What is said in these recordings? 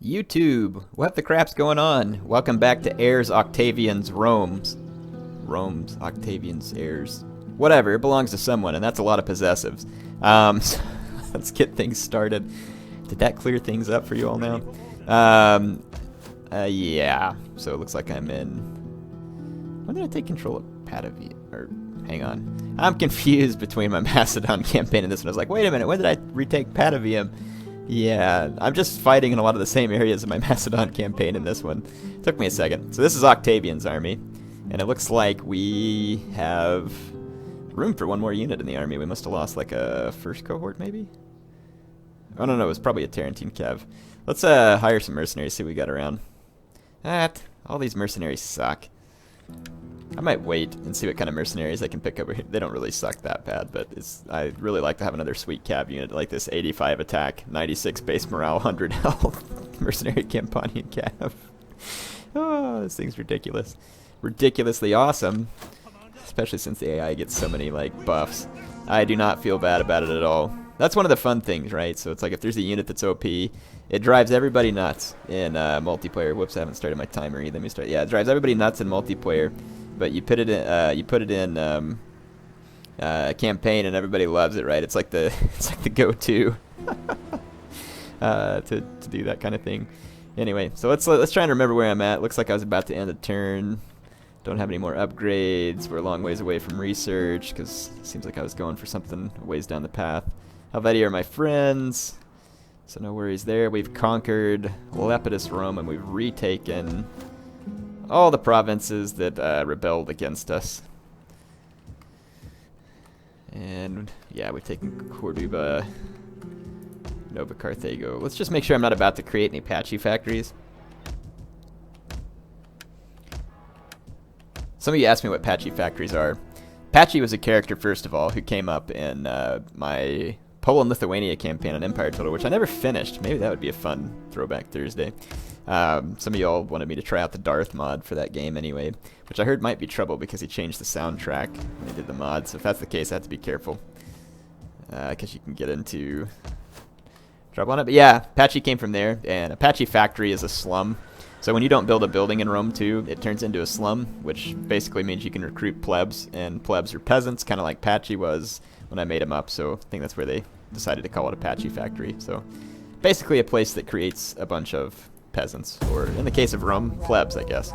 YouTube, what the crap's going on? Welcome back to Heirs, Octavian's Rome's. Octavian's Heirs. Whatever, it belongs to someone, and that's a lot of possessives. So let's get things started. Did that clear things up for you all now? Yeah. So it looks like I'm in... When did I take control of Patavium? Or, hang on. I'm confused between my Macedon campaign and this one. I was like, wait a minute, when did I retake Patavium? Yeah, I'm just fighting in a lot of the same areas in my Macedon campaign in this one. Took me a second. So this is Octavian's army, and it looks like we have room for one more unit in the army. We must have lost like a first cohort, maybe? Oh, no, it was probably a Tarantine Cav. Let's hire some mercenaries, see what we got around. All these mercenaries suck. I might wait and see what kind of mercenaries I can pick over here. They don't really suck that bad, but I'd really like to have another sweet cav unit like this 85 attack, 96 base morale, 100 health mercenary Campanian cav. Oh, this thing's ridiculous. Ridiculously awesome, especially since the AI gets so many like buffs. I do not feel bad about it at all. That's one of the fun things, right? So it's like if there's a unit that's OP, it drives everybody nuts in multiplayer. Whoops, I haven't started my timer either. Let me start. Yeah, it drives everybody nuts in multiplayer. But you put it in, campaign, and everybody loves it, right? It's like the go-to to do that kind of thing. Anyway, so let's try and remember where I'm at. Looks like I was about to end a turn. Don't have any more upgrades. We're a long ways away from research because it seems like I was going for something a ways down the path. Helvetii are my friends, so no worries there. We've conquered Lepidus Rome, and we've retaken all the provinces that rebelled against us. And yeah, we've taken Corduba, Nova Carthago. Let's just make sure I'm not about to create any patchy factories. Some of you asked me what patchy factories are. Patchy was a character, first of all, who came up in my Poland-Lithuania campaign on Empire Total, which I never finished. Maybe that would be a fun throwback Thursday. Some of y'all wanted me to try out the Darth mod for that game anyway, which I heard might be trouble because he changed the soundtrack when he did the mod. So if that's the case, I have to be careful, because you can get into trouble on it. But yeah, Patchy came from there, and a Patchy factory is a slum. So when you don't build a building in Rome 2, it turns into a slum, which basically means you can recruit plebs, and plebs are peasants, kind of like Patchy was when I made him up. So I think that's where they decided to call it a Patchy factory. So basically a place that creates a bunch of peasants, or in the case of Rome, plebs, I guess.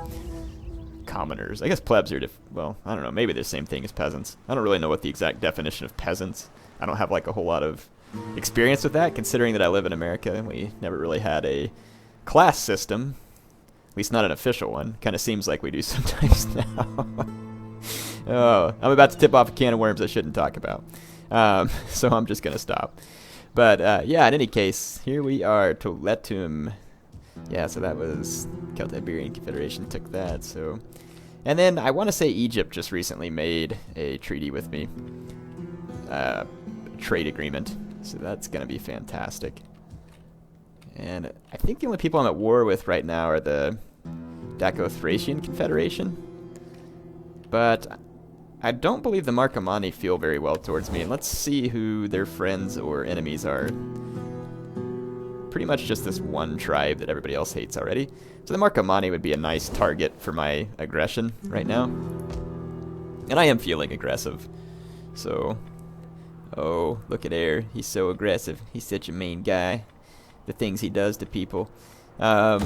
Commoners. I guess plebs are well, I don't know, maybe they're the same thing as peasants. I don't really know what the exact definition of peasants. I don't have like a whole lot of experience with that, considering that I live in America and we never really had a class system, at least not an official one. Kind of seems like we do sometimes now. Oh, I'm about to tip off a can of worms I shouldn't talk about. So I'm just going to stop. But yeah, in any case, here we are, Toletum. Yeah, so that was Celtiberian Confederation took that. So, and then I want to say Egypt just recently made a treaty with me, trade agreement. So that's gonna be fantastic. And I think the only people I'm at war with right now are the Daco-Thracian Confederation, but I don't believe the Marcomanni feel very well towards me. And let's see who their friends or enemies are. Pretty much just this one tribe that everybody else hates already. So the Marcomanni would be a nice target for my aggression right now. And I am feeling aggressive. So, oh, look at Heir. He's so aggressive. He's such a mean guy. The things he does to people. I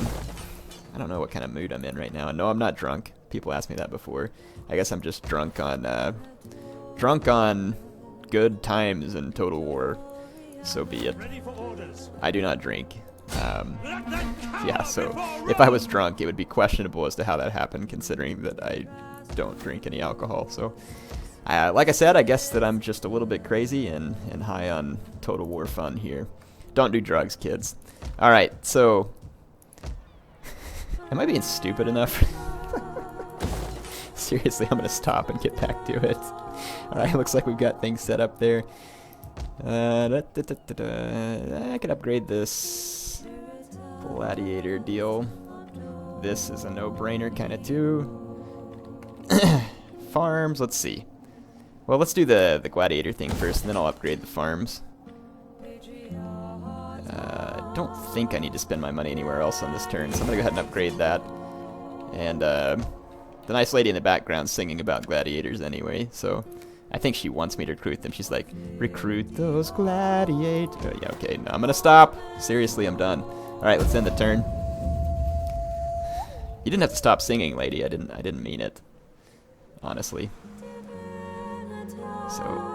don't know what kind of mood I'm in right now. No, I'm not drunk. People asked me that before. I guess I'm just drunk on good times and Total War. So be it. I do not drink. Yeah, so if I was drunk, it would be questionable as to how that happened, considering that I don't drink any alcohol. So, like I said, I guess that I'm just a little bit crazy and high on Total War fun here. Don't do drugs, kids. All right, so am I being stupid enough? Seriously, I'm going to stop and get back to it. All right, looks like we've got things set up there. I could upgrade this gladiator deal. This is a no-brainer kind of too. Farms, let's see. Well, let's do the gladiator thing first, and then I'll upgrade the farms. don't think I need to spend my money anywhere else on this turn, so I'm going to go ahead and upgrade that. And the nice lady in the background singing about gladiators anyway, so I think she wants me to recruit them. She's like, recruit those gladiators. Oh, yeah, okay, no, I'm going to stop. Seriously, I'm done. Alright, let's end the turn. You didn't have to stop singing, lady. I didn't mean it. Honestly. So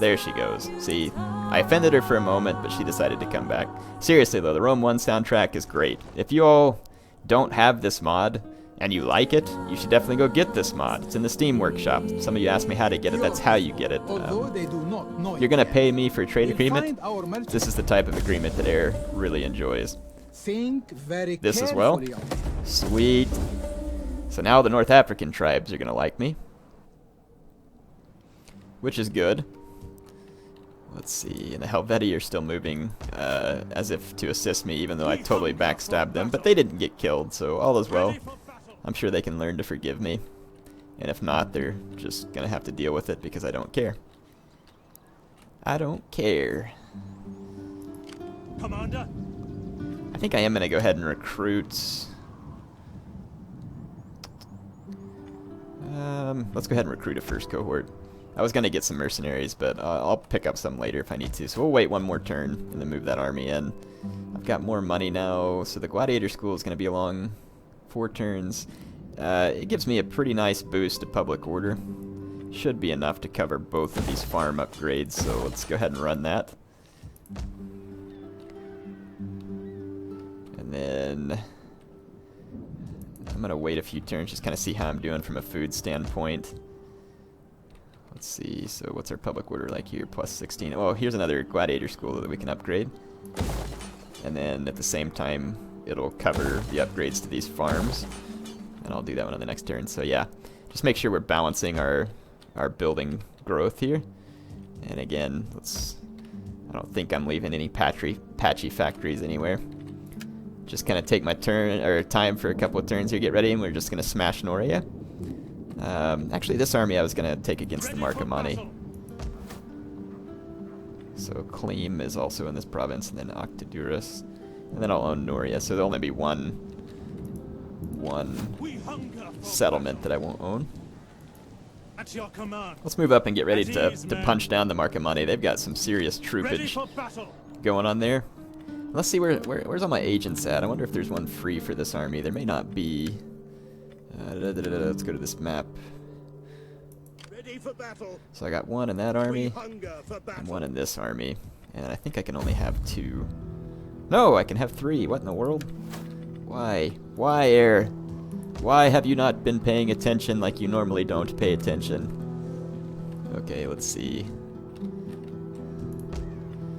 there she goes. See, I offended her for a moment, but she decided to come back. Seriously though, the Rome 1 soundtrack is great. If you all don't have this mod and you like it, you should definitely go get this mod. It's in the Steam Workshop. Some of you asked me how to get it. That's how you get it. You're gonna pay me for a trade agreement. This is the type of agreement that Air really enjoys. This as well. Sweet. So now the North African tribes are gonna like me, which is good. Let's see, and the Helvetii are still moving as if to assist me, even though I totally backstabbed them. But they didn't get killed, so all is well. I'm sure they can learn to forgive me. And if not, they're just going to have to deal with it because I don't care. I don't care. Commander? I think I am going to go ahead and recruit... let's go ahead and recruit a first cohort. I was going to get some mercenaries, but I'll pick up some later if I need to. So we'll wait one more turn and then move that army in. I've got more money now, so the gladiator school is going to be along 4 turns. It gives me a pretty nice boost to public order. Should be enough to cover both of these farm upgrades, so let's go ahead and run that. And then I'm going to wait a few turns, just kind of see how I'm doing from a food standpoint. Let's see, so what's our public order like here? Plus 16. Oh, here's another gladiator school that we can upgrade. And then at the same time, it'll cover the upgrades to these farms. And I'll do that one on the next turn. So yeah, just make sure we're balancing our building growth here. And again, I don't think I'm leaving any patchy factories anywhere. Just kind of take my turn, or time for a couple of turns here, get ready, and we're just going to smash Noria. Actually, this army I was going to take against the Marcomanni. So Kleem is also in this province, and then Octadurus. And then I'll own Noria, so there'll only be one settlement that I won't own. Let's move up and get ready to punch down the Marcomanni. They've got some serious troopage going on there. Let's see, where's all my agents at? I wonder if there's one free for this army. There may not be. Let's go to this map. So I got one in that army, and one in this army. And I think I can only have 2. No, I can have 3. What in the world? Why? Why, Air? Why have you not been paying attention like you normally don't pay attention? Okay, let's see.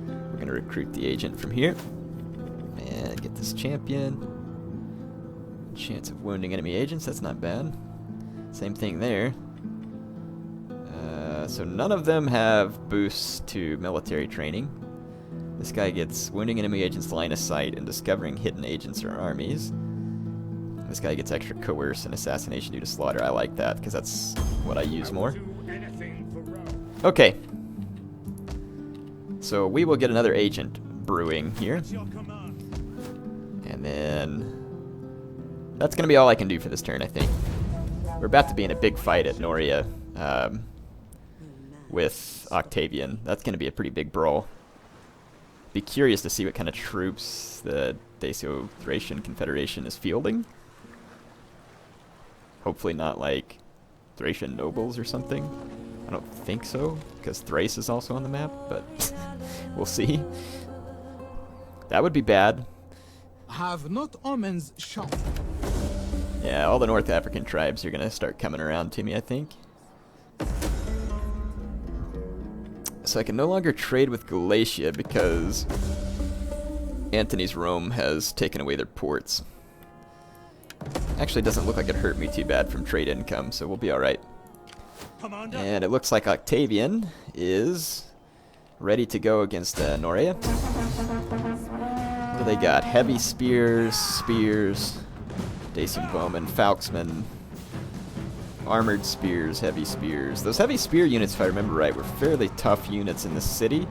We're going to recruit the agent from here. And get this champion. Chance of wounding enemy agents, that's not bad. Same thing there. So none of them have boosts to military training. This guy gets wounding enemy agents line of sight and discovering hidden agents or armies. This guy gets extra coerce and assassination due to slaughter. I like that because that's what I use more. Okay. So we will get another agent brewing here. And then that's going to be all I can do for this turn, I think. We're about to be in a big fight at Noria with Octavian. That's going to be a pretty big brawl. Be curious to see what kind of troops the Dacio-Thracian Confederation is fielding. Hopefully not like Thracian nobles or something. I don't think so, because Thrace is also on the map, but we'll see. That would be bad. Have not omens shot. Yeah, all the North African tribes are going to start coming around to me, I think. So I can no longer trade with Galatia because Antony's Rome has taken away their ports. Actually, it doesn't look like it hurt me too bad from trade income, so we'll be alright. And it looks like Octavian is ready to go against Noria. What do they got? Heavy spears, Dacian bowmen, falxmen, armored spears, heavy spears. Those heavy spear units, if I remember right, were fairly tough units in the city.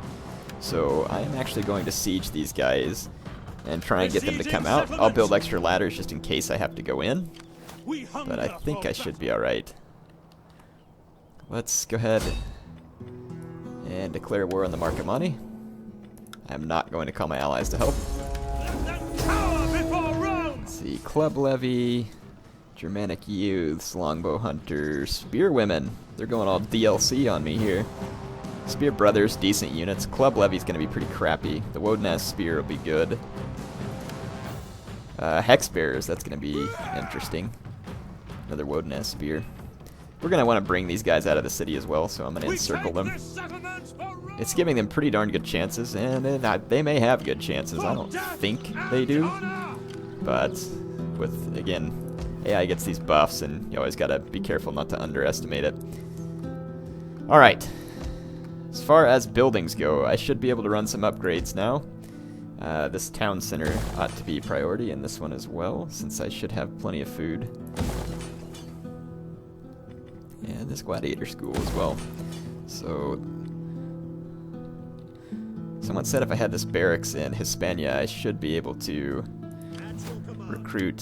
So I am actually going to siege these guys and try and get them to come out. I'll build extra ladders just in case I have to go in. But I think I should be alright. Let's go ahead and declare war on the Marcomanni. I'm not going to call my allies to help. Let's see, Club Levy, Germanic Youths, Longbow Hunters, Spear Women. They're going all DLC on me here. Spear Brothers, decent units. Club Levy's going to be pretty crappy. The Woden Spear will be good. Hex Bearers, that's going to be interesting. Another Woden Spear. We're going to want to bring these guys out of the city as well, so I'm going to encircle them. It's giving them pretty darn good chances, and they may have good chances. I don't think they do. But with, again, AI gets these buffs, and you always got to be careful not to underestimate it. Alright. As far as buildings go, I should be able to run some upgrades now. This town center ought to be priority, and this one as well, since I should have plenty of food. And this gladiator school as well. So, someone said if I had this barracks in Hispania, I should be able to recruit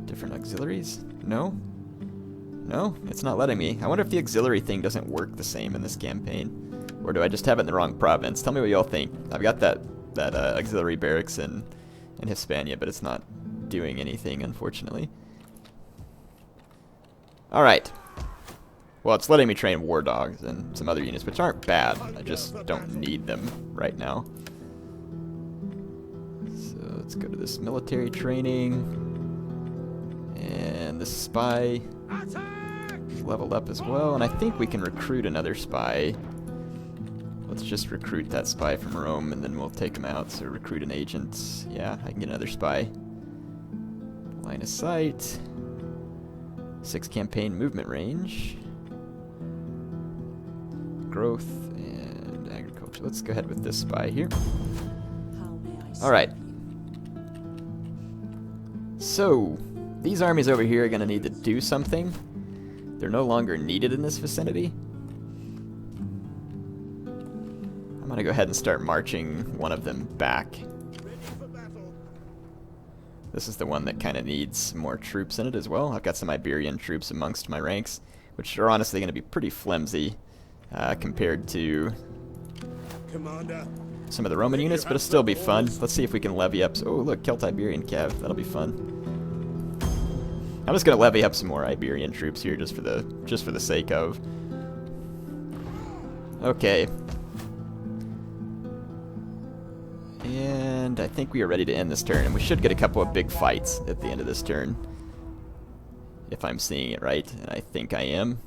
different auxiliaries? No? No? It's not letting me. I wonder if the auxiliary thing doesn't work the same in this campaign. Or do I just have it in the wrong province? Tell me what y'all think. I've got that auxiliary barracks in Hispania, but it's not doing anything, unfortunately. Alright. Well, it's letting me train war dogs and some other units, which aren't bad. I just don't need them right now. So let's go to this military training. And this spy is leveled up as well. And I think we can recruit another spy. Let's just recruit that spy from Rome, and then we'll take him out. So recruit an agent. Yeah, I can get another spy. Line of sight. 6 campaign movement range. Growth and agriculture. Let's go ahead with this spy here. Alright. So, these armies over here are going to need to do something. They're no longer needed in this vicinity. I'm going to go ahead and start marching one of them back. This is the one that kind of needs more troops in it as well. I've got some Iberian troops amongst my ranks, which are honestly going to be pretty flimsy compared to some of the Roman units, but it'll still be fun. Let's see if we can levy up. Oh, look, Celt-Iberian Cav. That'll be fun. I'm just going to levy up some more Iberian troops here just for the sake of. Okay. And I think we are ready to end this turn, and we should get a couple of big fights at the end of this turn. If I'm seeing it right, and I think I am.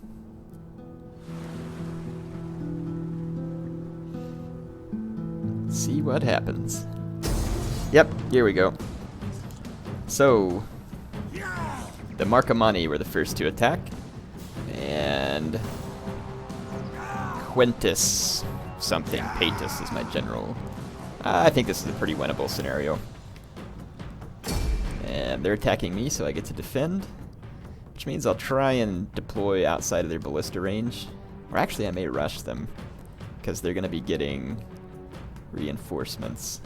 Let's see what happens. Yep, here we go. So, the Marcomanni were the first to attack, and Quintus something, Paetus is my general. I think this is a pretty winnable scenario. And they're attacking me, so I get to defend. Which means I'll try and deploy outside of their ballista range. Or actually, I may rush them, because they're going to be getting reinforcements.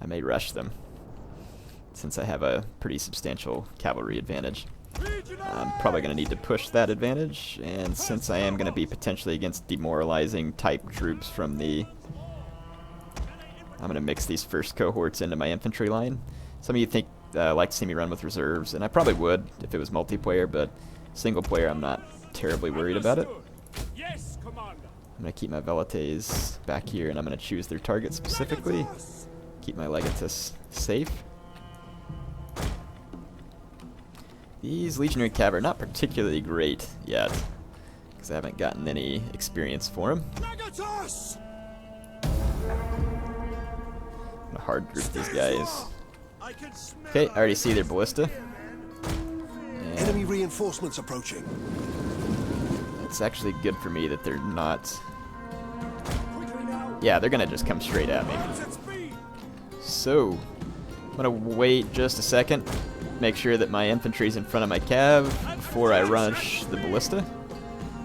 I may rush them, since I have a pretty substantial cavalry advantage. I'm probably going to need to push that advantage, and since I am going to be potentially against demoralizing type troops from the... I'm going to mix these first cohorts into my infantry line. Some of you think like to see me run with reserves, and I probably would if it was multiplayer, but single player I'm not terribly worried about it. I'm going to keep my Velites back here, and I'm going to choose their target specifically. Keep my Legatus safe. These Legionary Cav are not particularly great yet, because I haven't gotten any experience for them. I'm gonna hard group these guys. Okay, I already see their ballista. And enemy reinforcements approaching. it's actually good for me that they're not... Yeah, they're gonna just come straight at me. So, I'm gonna wait just a second. Make sure that my infantry's in front of my cav before I rush the ballista.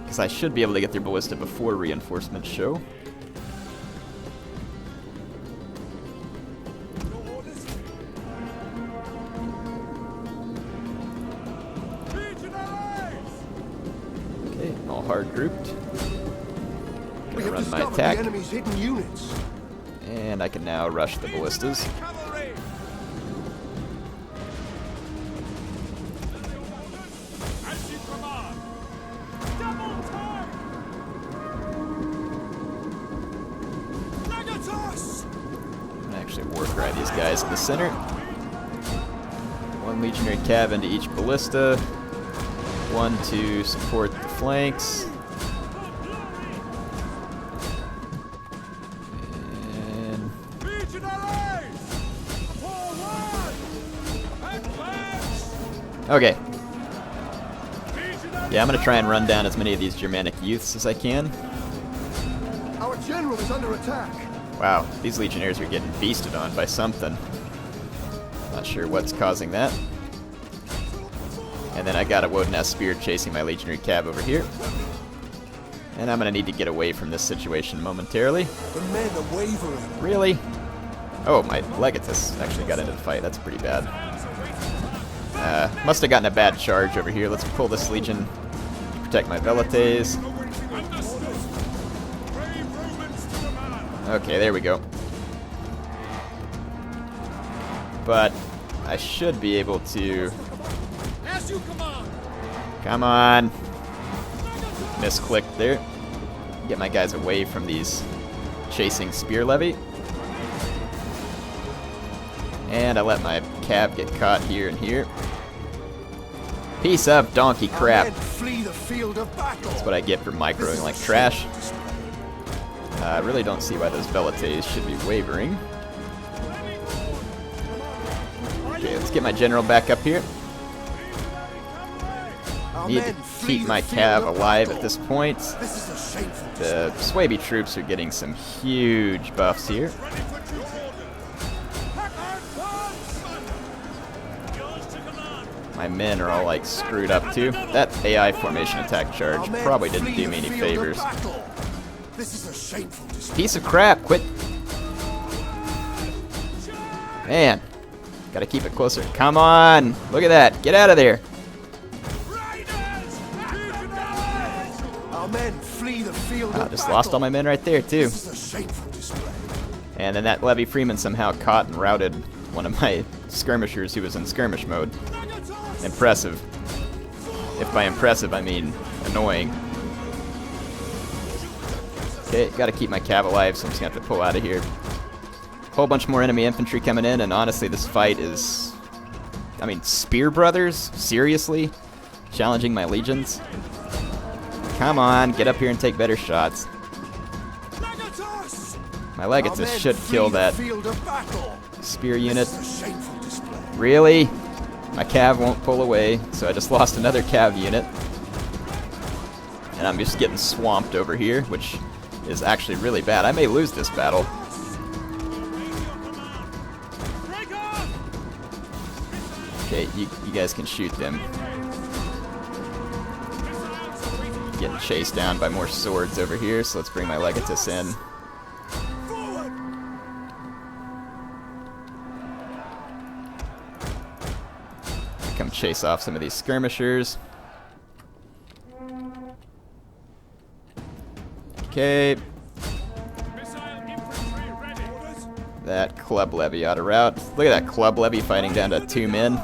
because I should be able to get their ballista before reinforcements show. Okay, all hard grouped. Gonna run my attack. The enemy's hidden units. And I can now rush the ballistas. I'm gonna actually war cry these guys in the center. One legionary cav into each ballista. One to support the flanks. And okay. Yeah, I'm gonna try and run down as many of these Germanic youths as I can. Our general is under attack. Wow, these legionnaires are getting feasted on by something. Not sure what's causing that. And then I got a Woden-S spear chasing my legionary cav over here. And I'm gonna need to get away from this situation momentarily. The men are wavering. Really? Oh, my Legatus actually got into the fight. That's pretty bad. Must have gotten a bad charge over here. Let's pull this legion to protect my Velites. Okay, there we go. But I should be able to... Come on! Misclicked there. Get my guys away from these chasing spear levy. And I let my cav get caught here and here. Piece of donkey crap. That's what I get for microing like trash. I really don't see why those Velites should be wavering. Okay, let's get my general back up here. Need to keep my cav alive at this point. The Swaby troops are getting some huge buffs here. My men are all like screwed up too. That AI formation attack charge probably didn't do me any favors. Piece of crap, quit. Man, gotta keep it closer. Come on, look at that, get out of there. I just lost all my men right there too. And then that Levy Freeman somehow caught and routed one of my skirmishers who was in skirmish mode. Impressive. If by impressive I mean annoying. Okay, gotta keep my cav alive, so I'm just gonna have to pull out of here. Whole bunch more enemy infantry coming in, and honestly this fight is... I mean, Spear Brothers? Seriously? Challenging my legions? Come on, get up here and take better shots. My Legatus should kill that spear unit. Really? My cav won't pull away, so I just lost another cav unit. And I'm just getting swamped over here, which is actually really bad. I may lose this battle. Okay, you guys can shoot them. Getting chased down by more swords over here, so let's bring my Legatus in. Come chase off some of these skirmishers. Okay. That Club Levy ought to rout. Look at that Club Levy fighting down to 2 men.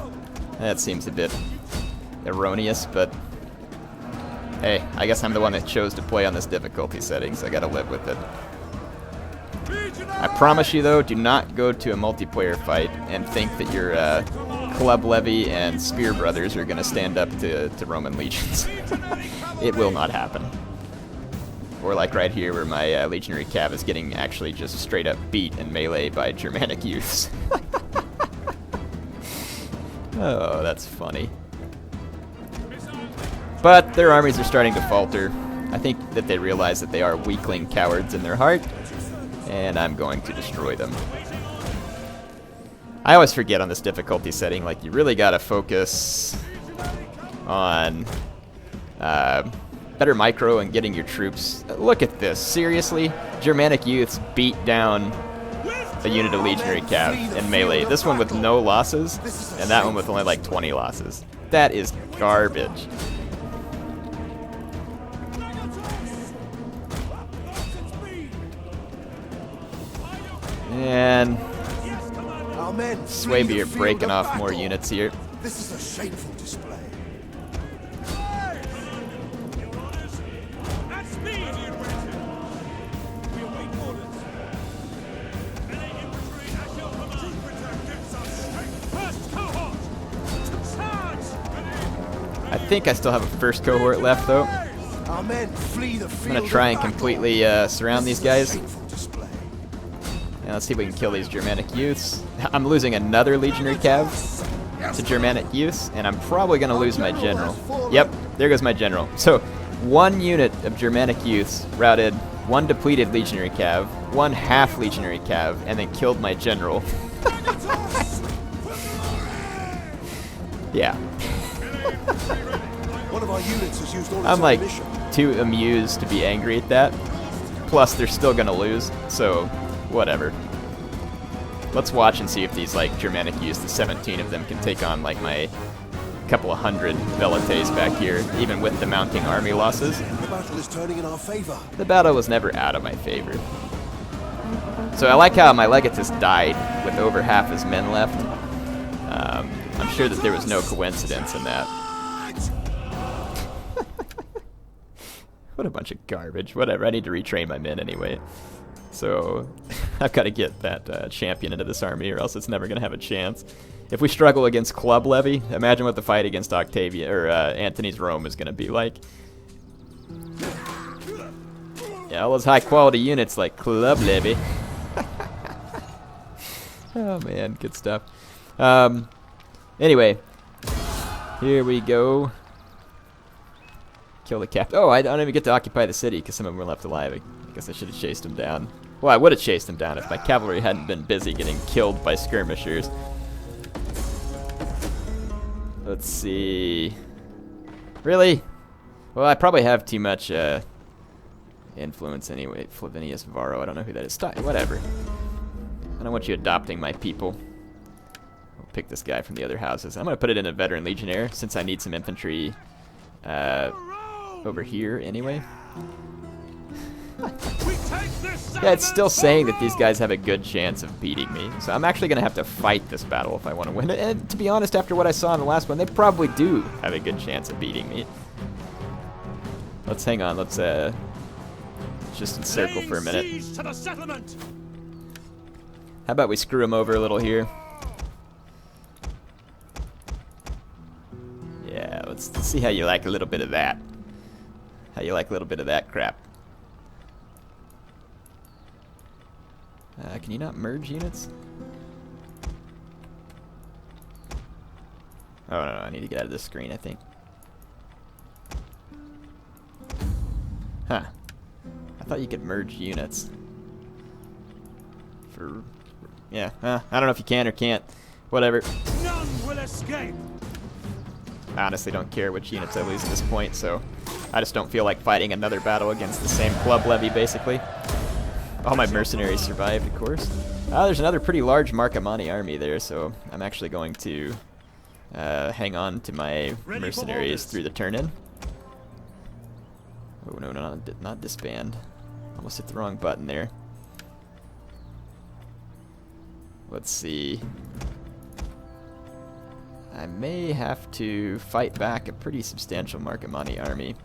That seems a bit erroneous, but hey, I guess I'm the one that chose to play on this difficulty setting, so I gotta live with it. I promise you though, do not go to a multiplayer fight and think that your Club Levy and Spear Brothers are gonna stand up to Roman legions. It will not happen. Or like right here where my legionary cav is getting actually just straight up beat in melee by Germanic youths. Oh, that's funny. But their armies are starting to falter. I think that they realize that they are weakling cowards in their heart, and I'm going to destroy them. I always forget on this difficulty setting, like, you really gotta focus on better micro and getting your troops. Look at this. Seriously? Germanic youths beat down a unit of legionary cav in melee. This one with no losses, and that one with only like 20 losses. That is garbage. And Swaby are breaking off more units here. This is a shameful display. I think I still have a first cohort left, though. Our men flee the I'm field gonna try of and battle. completely surround these This is a guys. shameful display. And let's see if we can kill these Germanic youths. I'm losing another legionary cav to Germanic youths, and I'm probably gonna lose my general. Yep, there goes my general. So, one unit of Germanic youths routed one depleted legionary cav, one half legionary cav, and then killed my general. Yeah. One of our units has used all its I'm like ammunition. too amused to be angry at that. Plus, they're still gonna lose, so whatever. Let's watch and see if these like Germanic youths, the 17 of them, can take on like my couple of hundred Velites back here, even with the mounting army losses. The battle is turning in our favor. The battle was never out of my favor. So I like how my Legatus died with over half his men left. I'm sure that there was no coincidence in that. What a bunch of garbage. Whatever, I need to retrain my men anyway. So I've got to get that champion into this army or else it's never going to have a chance. If we struggle against Club Levy, imagine what the fight against Octavian or Antony's Rome is going to be like. Yeah, all those high quality units like Club Levy. Oh man, good stuff. Anyway, here we go. Kill the captain. Oh, I don't even get to occupy the city because some of them were left alive. I guess I should have chased them down. Well, I would have chased them down if my cavalry hadn't been busy getting killed by skirmishers. Let's see. Really? Well, I probably have too much influence anyway. Flavinius Varro, I don't know who that is. Stop, whatever. I don't want you adopting my people. I'll pick this guy from the other houses. I'm going to put it in a veteran legionnaire since I need some infantry over here anyway. Yeah, it's still saying that these guys have a good chance of beating me. So I'm actually going to have to fight this battle if I want to win it. And to be honest, after what I saw in the last one, they probably do have a good chance of beating me. Let's hang on. Let's just encircle for a minute. How about we screw them over a little here? Yeah, let's see how you like a little bit of that. How you like a little bit of that crap. Can you not merge units? Oh, no, I need to get out of this screen, I think. Huh. I thought you could merge units. Yeah, I don't know if you can or can't. Whatever. None will escape. I honestly don't care which units I lose at this point, so I just don't feel like fighting another battle against the same club levy, basically. All my mercenaries survived, of course. There's another pretty large Marcomanni army there, so I'm actually going to hang on to my mercenaries through the turn-in. Oh, no, not disband. Almost hit the wrong button there. Let's see. I may have to fight back a pretty substantial Marcomanni army.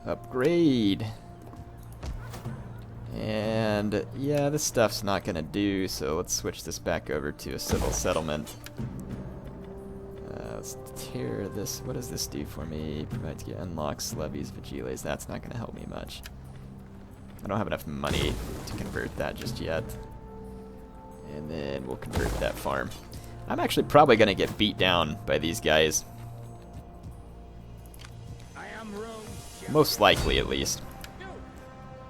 Upgrade. And yeah, this stuff's not gonna do, so let's switch this back over to a civil settlement. Let's tear this. What does this do for me? Provides get unlocks, levies, vigiles. That's not gonna help me much. I don't have enough money to convert that just yet. And then we'll convert that farm. I'm actually probably gonna get beat down by these guys. I am Rome's Most likely, at least.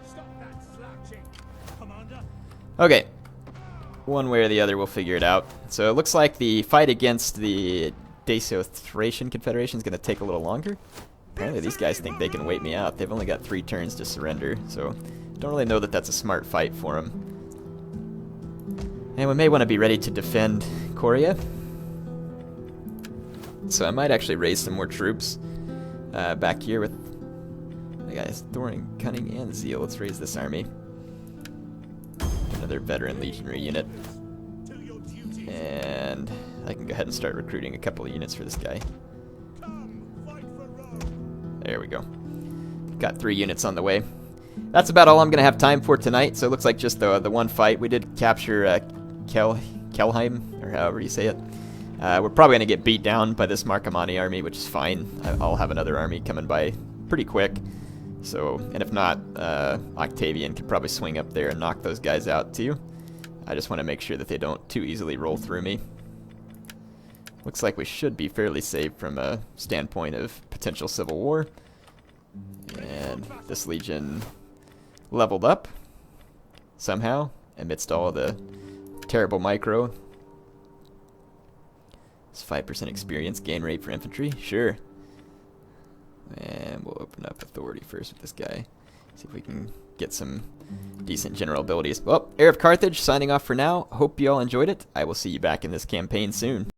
Stop that slouching, Commander. Okay. one way or the other, we'll figure it out. So it looks like the fight against the Dacio-Thracian Confederation is going to take a little longer. Apparently these guys think they can wait me out. They've only got 3 turns to surrender, so don't really know that that's a smart fight for them. And we may want to be ready to defend Coria. So I might actually raise some more troops back here with the guys Thorn, Cunning, and Zeal. Let's raise this army. Another veteran legionary unit. And I can go ahead and start recruiting a couple of units for this guy. There we go. Got 3 units on the way. That's about all I'm going to have time for tonight, so it looks like just the one fight. We did capture Kelheim, or however you say it. We're probably going to get beat down by this Marcomanni army, which is fine. I'll have another army coming by pretty quick. So, and if not, Octavian could probably swing up there and knock those guys out too. I just want to make sure that they don't too easily roll through me. Looks like we should be fairly safe from a standpoint of potential civil war. And this legion leveled up somehow amidst all the terrible micro. It's 5% experience gain rate for infantry. Sure. And we'll open up authority first with this guy. See if we can get some decent general abilities. Well, HeirofCarthage signing off for now. Hope you all enjoyed it. I will see you back in this campaign soon.